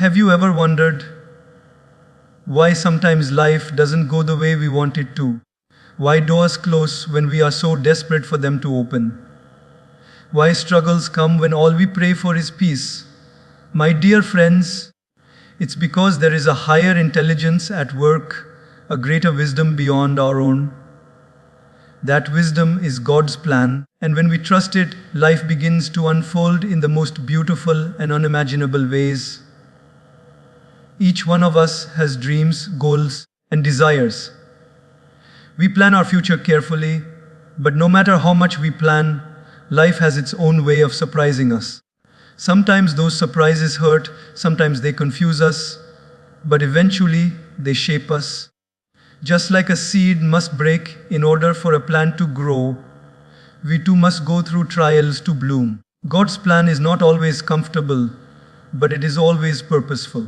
Have you ever wondered why sometimes life doesn't go the way we want it to? Why doors close when we are so desperate for them to open? Why struggles come when all we pray for is peace? My dear friends, it's because there is a higher intelligence at work, a greater wisdom beyond our own. That wisdom is God's plan, and when we trust it, life begins to unfold in the most beautiful and unimaginable ways. Each one of us has dreams, goals, and desires. We plan our future carefully, but no matter how much we plan, life has its own way of surprising us. Sometimes those surprises hurt, sometimes they confuse us, but eventually they shape us. Just like a seed must break in order for a plant to grow, we too must go through trials to bloom. God's plan is not always comfortable, but it is always purposeful.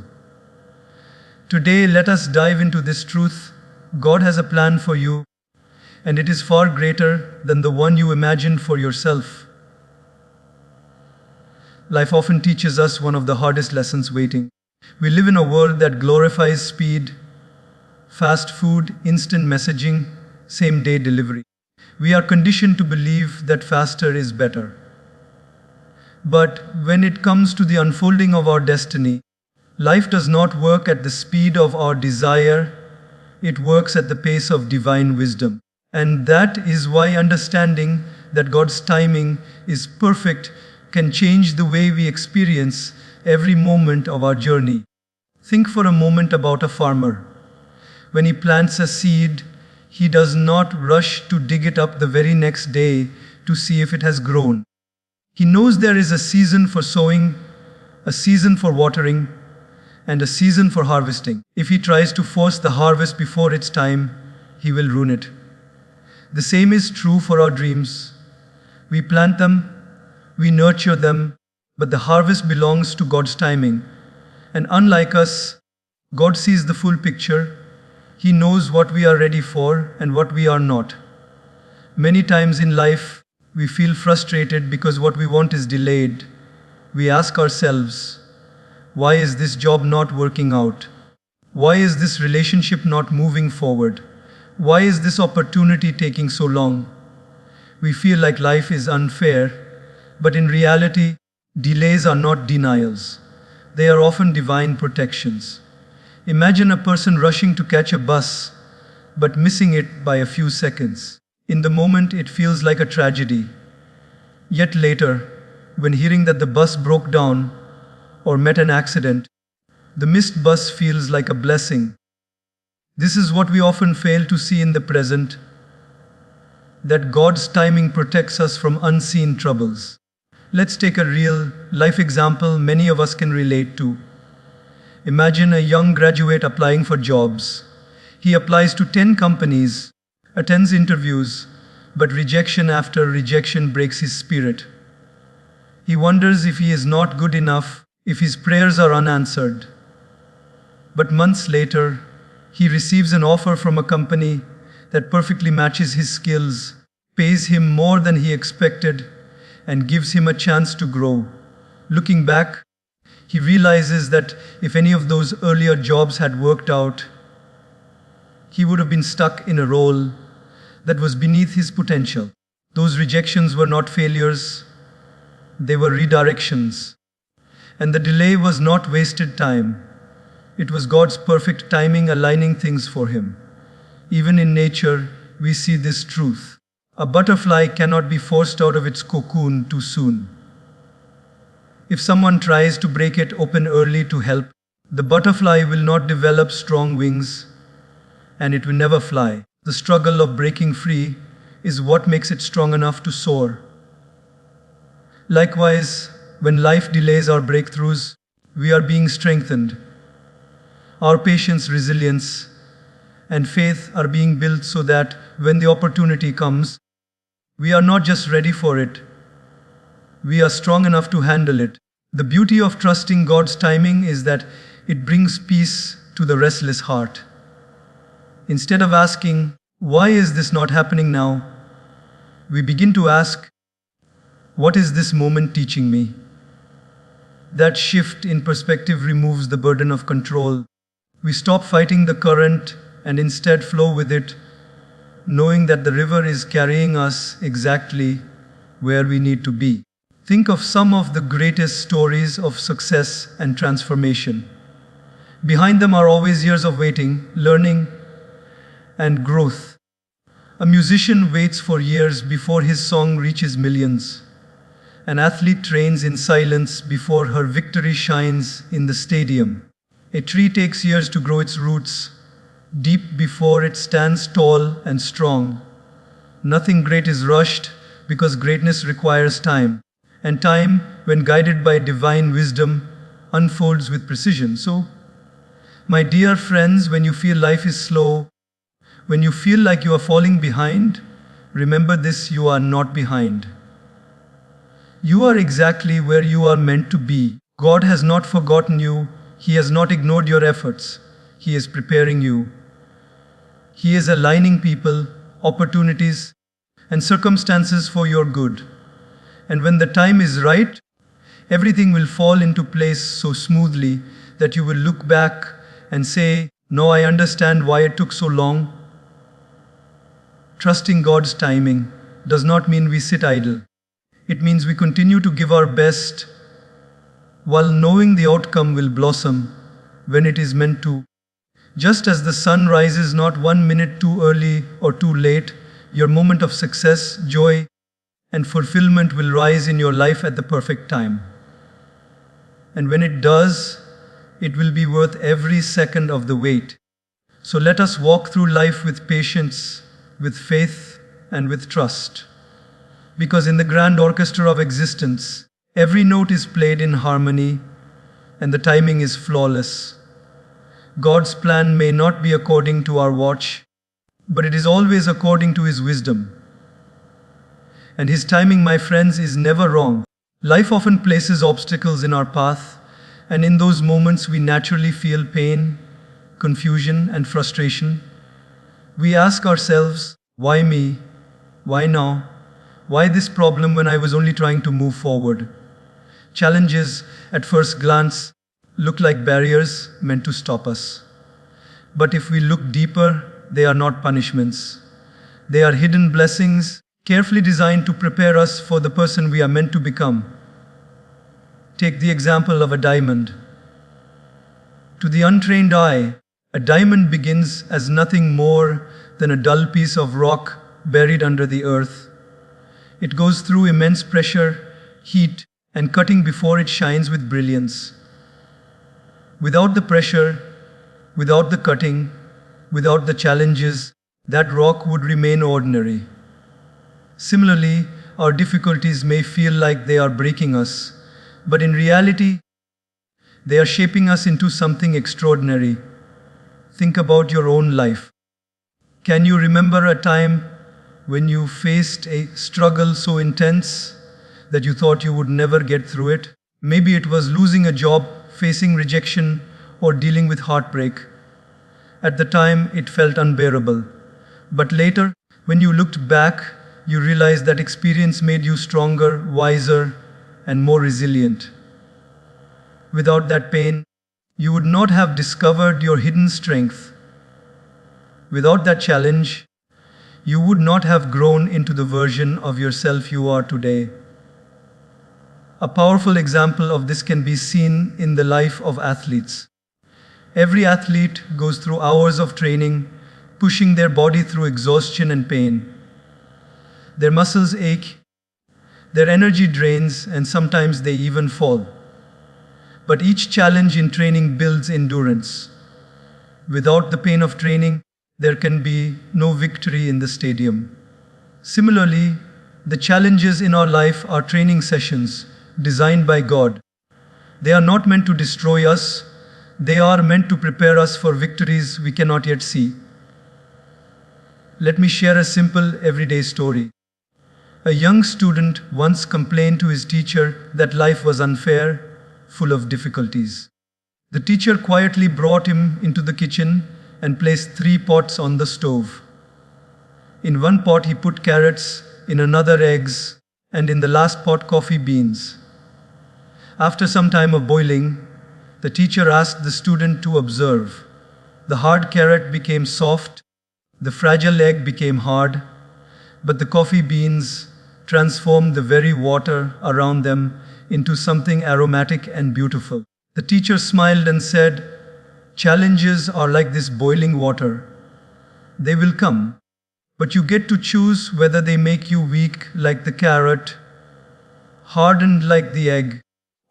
Today, let us dive into this truth. God has a plan for you, and it is far greater than the one you imagined for yourself. Life often teaches us one of the hardest lessons: waiting. We live in a world that glorifies speed, fast food, instant messaging, same-day delivery. We are conditioned to believe that faster is better. But when it comes to the unfolding of our destiny, life does not work at the speed of our desire, it works at the pace of divine wisdom. And that is why understanding that God's timing is perfect can change the way we experience every moment of our journey. Think for a moment about a farmer. When he plants a seed, he does not rush to dig it up the very next day to see if it has grown. He knows there is a season for sowing, a season for watering, and a season for harvesting. If he tries to force the harvest before its time, he will ruin it. The same is true for our dreams. We plant them, we nurture them, but the harvest belongs to God's timing. And unlike us, God sees the full picture. He knows what we are ready for and what we are not. Many times in life, we feel frustrated because what we want is delayed. We ask ourselves, why is this job not working out? Why is this relationship not moving forward? Why is this opportunity taking so long? We feel like life is unfair, but in reality, delays are not denials. They are often divine protections. Imagine a person rushing to catch a bus, but missing it by a few seconds. In the moment, it feels like a tragedy. Yet later, when hearing that the bus broke down or met an accident, the missed bus feels like a blessing. This is what we often fail to see in the present, that God's timing protects us from unseen troubles. Let's take a real life example many of us can relate to. Imagine a young graduate applying for jobs. He applies to 10 companies, attends interviews, but rejection after rejection breaks his spirit. He wonders if he is not good enough, if his prayers are unanswered. But months later, he receives an offer from a company that perfectly matches his skills, pays him more than he expected, and gives him a chance to grow. Looking back, he realizes that if any of those earlier jobs had worked out, he would have been stuck in a role that was beneath his potential. Those rejections were not failures, they were redirections. And the delay was not wasted time. It was God's perfect timing aligning things for him. Even in nature, we see this truth. A butterfly cannot be forced out of its cocoon too soon. If someone tries to break it open early to help, the butterfly will not develop strong wings, and it will never fly. The struggle of breaking free is what makes it strong enough to soar. Likewise, when life delays our breakthroughs, we are being strengthened. Our patience, resilience, and faith are being built so that when the opportunity comes, we are not just ready for it, we are strong enough to handle it. The beauty of trusting God's timing is that it brings peace to the restless heart. Instead of asking, why is this not happening now? We begin to ask, what is this moment teaching me? That shift in perspective removes the burden of control. We stop fighting the current and instead flow with it, knowing that the river is carrying us exactly where we need to be. Think of some of the greatest stories of success and transformation. Behind them are always years of waiting, learning, and growth. A musician waits for years before his song reaches millions. An athlete trains in silence before her victory shines in the stadium. A tree takes years to grow its roots, deep before it stands tall and strong. Nothing great is rushed because greatness requires time. And time, when guided by divine wisdom, unfolds with precision. So, my dear friends, when you feel life is slow, when you feel like you are falling behind, remember this: you are not behind. You are exactly where you are meant to be. God has not forgotten you. He has not ignored your efforts. He is preparing you. He is aligning people, opportunities, and circumstances for your good. And when the time is right, everything will fall into place so smoothly that you will look back and say, "No, I understand why it took so long." Trusting God's timing does not mean we sit idle. It means we continue to give our best while knowing the outcome will blossom when it is meant to. Just as the sun rises not 1 minute too early or too late, your moment of success, joy, and fulfillment will rise in your life at the perfect time. And when it does, it will be worth every second of the wait. So let us walk through life with patience, with faith, and with trust. Because in the grand orchestra of existence, every note is played in harmony and the timing is flawless. God's plan may not be according to our watch, but it is always according to His wisdom. And His timing, my friends, is never wrong. Life often places obstacles in our path, and in those moments we naturally feel pain, confusion, and frustration. We ask ourselves, why me? Why now? Why this problem when I was only trying to move forward? Challenges, at first glance, look like barriers meant to stop us. But if we look deeper, they are not punishments. They are hidden blessings, carefully designed to prepare us for the person we are meant to become. Take the example of a diamond. To the untrained eye, a diamond begins as nothing more than a dull piece of rock buried under the earth. It goes through immense pressure, heat, and cutting before it shines with brilliance. Without the pressure, without the cutting, without the challenges, that rock would remain ordinary. Similarly, our difficulties may feel like they are breaking us, but in reality, they are shaping us into something extraordinary. Think about your own life. Can you remember a time when you faced a struggle so intense that you thought you would never get through it? Maybe it was losing a job, facing rejection, or dealing with heartbreak. At the time, it felt unbearable. But later, when you looked back, you realized that experience made you stronger, wiser, and more resilient. Without that pain, you would not have discovered your hidden strength. Without that challenge, you would not have grown into the version of yourself you are today. A powerful example of this can be seen in the life of athletes. Every athlete goes through hours of training, pushing their body through exhaustion and pain. Their muscles ache, their energy drains, and sometimes they even fall. But each challenge in training builds endurance. Without the pain of training, there can be no victory in the stadium. Similarly, the challenges in our life are training sessions designed by God. They are not meant to destroy us, they are meant to prepare us for victories we cannot yet see. Let me share a simple everyday story. A young student once complained to his teacher that life was unfair, full of difficulties. The teacher quietly brought him into the kitchen and placed 3 pots on the stove. In one pot he put carrots, in another eggs, and in the last pot coffee beans. After some time of boiling, the teacher asked the student to observe. The hard carrot became soft, the fragile egg became hard, but the coffee beans transformed the very water around them into something aromatic and beautiful. The teacher smiled and said, "Challenges are like this boiling water. They will come, but you get to choose whether they make you weak like the carrot, hardened like the egg,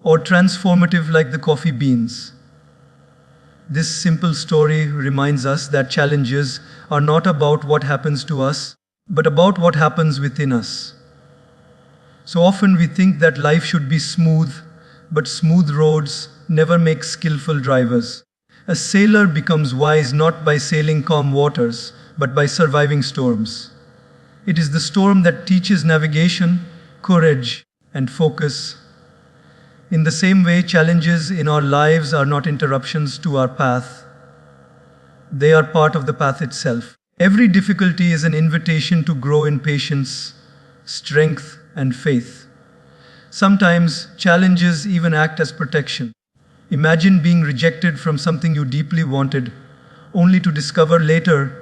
or transformative like the coffee beans." This simple story reminds us that challenges are not about what happens to us, but about what happens within us. So often we think that life should be smooth, but smooth roads never make skillful drivers. A sailor becomes wise not by sailing calm waters, but by surviving storms. It is the storm that teaches navigation, courage, and focus. In the same way, challenges in our lives are not interruptions to our path. They are part of the path itself. Every difficulty is an invitation to grow in patience, strength, and faith. Sometimes challenges even act as protection. Imagine being rejected from something you deeply wanted, only to discover later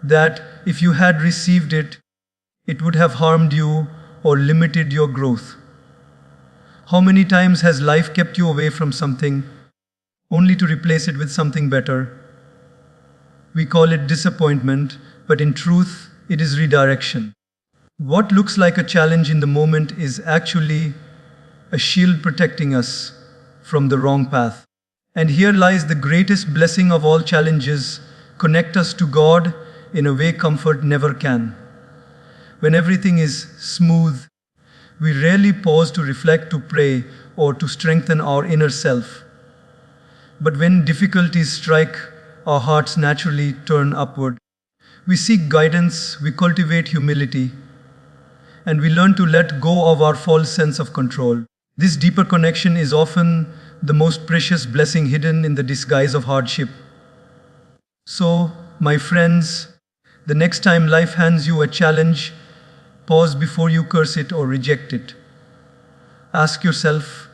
that if you had received it, it would have harmed you or limited your growth. How many times has life kept you away from something, only to replace it with something better? We call it disappointment, but in truth, it is redirection. What looks like a challenge in the moment is actually a shield protecting us from the wrong path. And here lies the greatest blessing of all challenges: connect us to God in a way comfort never can. When everything is smooth, we rarely pause to reflect, to pray, or to strengthen our inner self. But when difficulties strike, our hearts naturally turn upward. We seek guidance, we cultivate humility, and we learn to let go of our false sense of control. This deeper connection is often the most precious blessing hidden in the disguise of hardship. So, my friends, the next time life hands you a challenge, pause before you curse it or reject it. Ask yourself,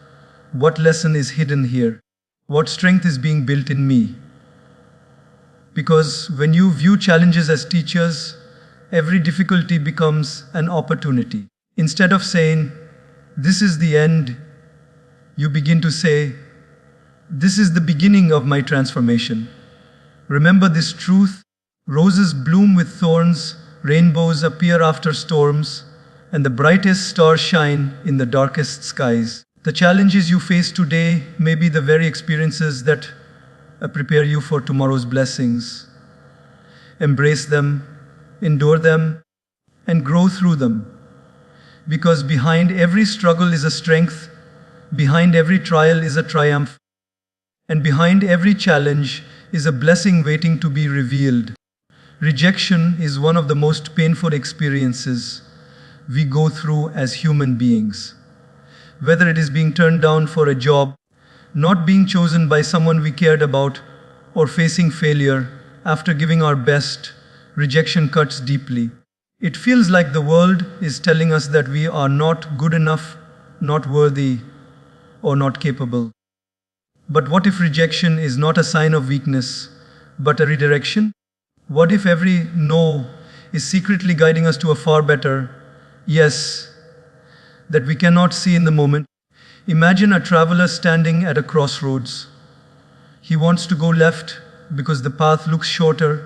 what lesson is hidden here? What strength is being built in me? Because when you view challenges as teachers, every difficulty becomes an opportunity. Instead of saying, "This is the end," you begin to say, "This is the beginning of my transformation." Remember this truth: roses bloom with thorns, rainbows appear after storms, and the brightest stars shine in the darkest skies. The challenges you face today may be the very experiences that prepare you for tomorrow's blessings. Embrace them, endure them, and grow through them. Because behind every struggle is a strength, behind every trial is a triumph, and behind every challenge is a blessing waiting to be revealed. Rejection is one of the most painful experiences we go through as human beings. Whether it is being turned down for a job, not being chosen by someone we cared about, or facing failure after giving our best, rejection cuts deeply. It feels like the world is telling us that we are not good enough, not worthy, or not capable. But what if rejection is not a sign of weakness, but a redirection? What if every no is secretly guiding us to a far better yes that we cannot see in the moment? Imagine a traveler standing at a crossroads. He wants to go left because the path looks shorter,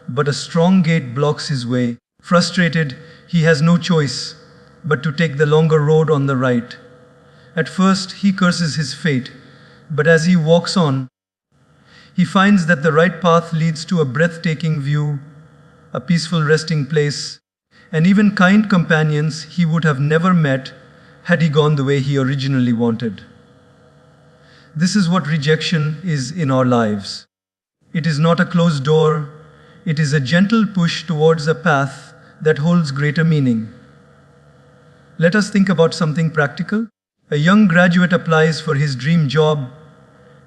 but a strong gate blocks his way. Frustrated, he has no choice but to take the longer road on the right. At first, he curses his fate, but as he walks on, he finds that the right path leads to a breathtaking view, a peaceful resting place, and even kind companions he would have never met had he gone the way he originally wanted. This is what rejection is in our lives. It is not a closed door, it is a gentle push towards a path that holds greater meaning. Let us think about something practical. A young graduate applies for his dream job.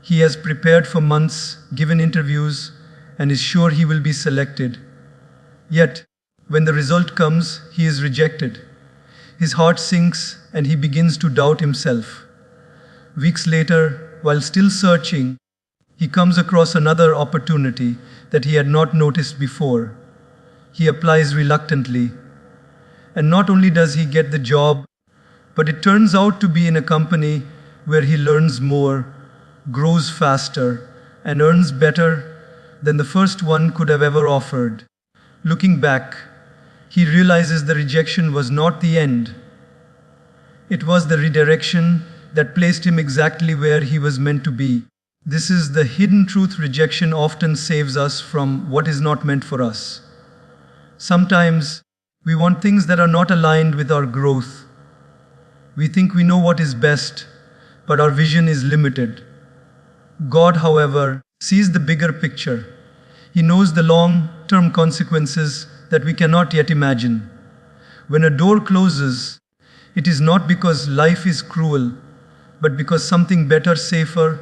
He has prepared for months, given interviews, and is sure he will be selected. Yet, when the result comes, he is rejected. His heart sinks and he begins to doubt himself. Weeks later, while still searching, he comes across another opportunity that he had not noticed before. He applies reluctantly. And not only does he get the job, but it turns out to be in a company where he learns more, grows faster, and earns better than the first one could have ever offered. Looking back, he realizes the rejection was not the end. It was the redirection that placed him exactly where he was meant to be. This is the hidden truth. Rejection often saves us from what is not meant for us. Sometimes we want things that are not aligned with our growth. We think we know what is best, but our vision is limited. God, however, sees the bigger picture. He knows the long-term consequences that we cannot yet imagine. When a door closes, it is not because life is cruel, but because something better, safer,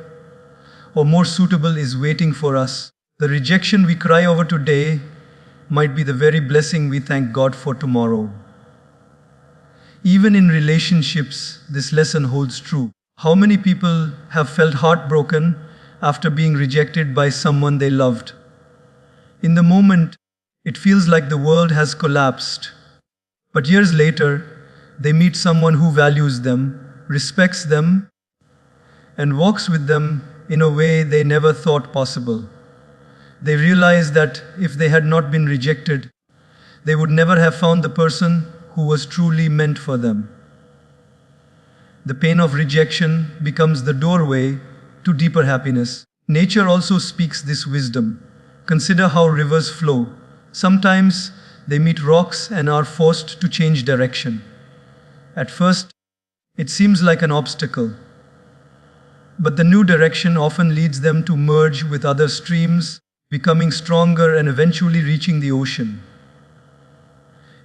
or more suitable is waiting for us. The rejection we cry over today might be the very blessing we thank God for tomorrow. Even in relationships, this lesson holds true. How many people have felt heartbroken after being rejected by someone they loved? In the moment, it feels like the world has collapsed. But years later, they meet someone who values them, respects them, and walks with them in a way they never thought possible. They realize that if they had not been rejected, they would never have found the person who was truly meant for them. The pain of rejection becomes the doorway to deeper happiness. Nature also speaks this wisdom. Consider how rivers flow. Sometimes they meet rocks and are forced to change direction. At first, it seems like an obstacle, but the new direction often leads them to merge with other streams, becoming stronger and eventually reaching the ocean.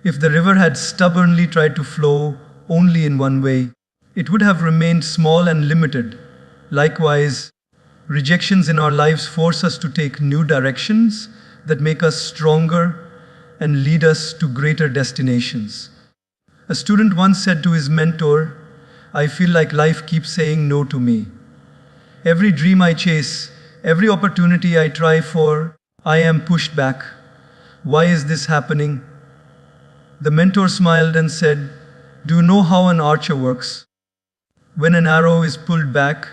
If the river had stubbornly tried to flow only in one way, it would have remained small and limited. Likewise, rejections in our lives force us to take new directions that make us stronger and lead us to greater destinations. A student once said to his mentor, "I feel like life keeps saying no to me. Every dream I chase, every opportunity I try for, I am pushed back. Why is this happening?" The mentor smiled and said, "Do you know how an archer works? When an arrow is pulled back,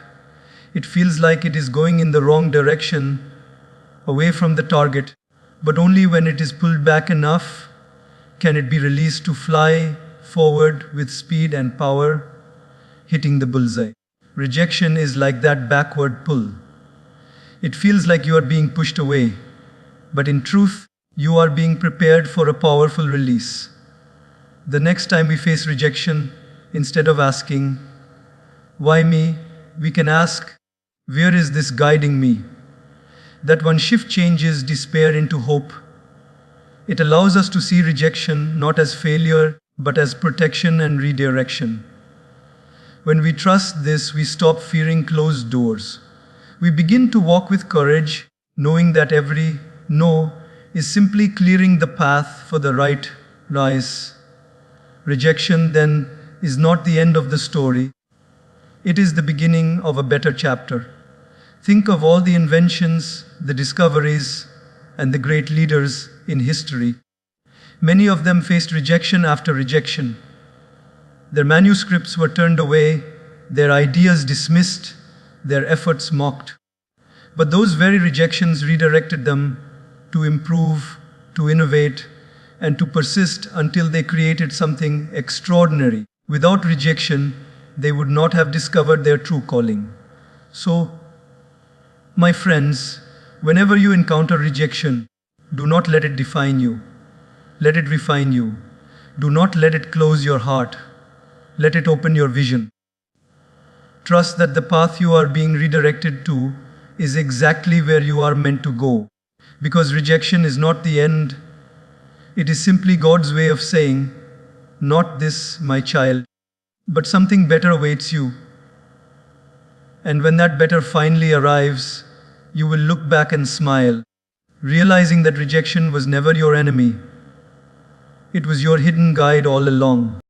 it feels like it is going in the wrong direction, away from the target, but only when it is pulled back enough can it be released to fly forward with speed and power, hitting the bullseye." Rejection is like that backward pull. It feels like you are being pushed away, but in truth, you are being prepared for a powerful release. The next time we face rejection, instead of asking, "Why me?" we can ask, "Where is this guiding me?" That one shift changes despair into hope. It allows us to see rejection not as failure, but as protection and redirection. When we trust this, we stop fearing closed doors. We begin to walk with courage, knowing that every no is simply clearing the path for the right rise. Rejection, then, is not the end of the story. It is the beginning of a better chapter. Think of all the inventions, the discoveries, and the great leaders in history. Many of them faced rejection after rejection. Their manuscripts were turned away, their ideas dismissed, their efforts mocked. But those very rejections redirected them to improve, to innovate, and to persist until they created something extraordinary. Without rejection, they would not have discovered their true calling. So, my friends, whenever you encounter rejection, do not let it define you. Let it refine you. Do not let it close your heart. Let it open your vision. Trust that the path you are being redirected to is exactly where you are meant to go. Because rejection is not the end. It is simply God's way of saying, "Not this, my child, but something better awaits you." And when that better finally arrives, you will look back and smile, realizing that rejection was never your enemy. It was your hidden guide all along.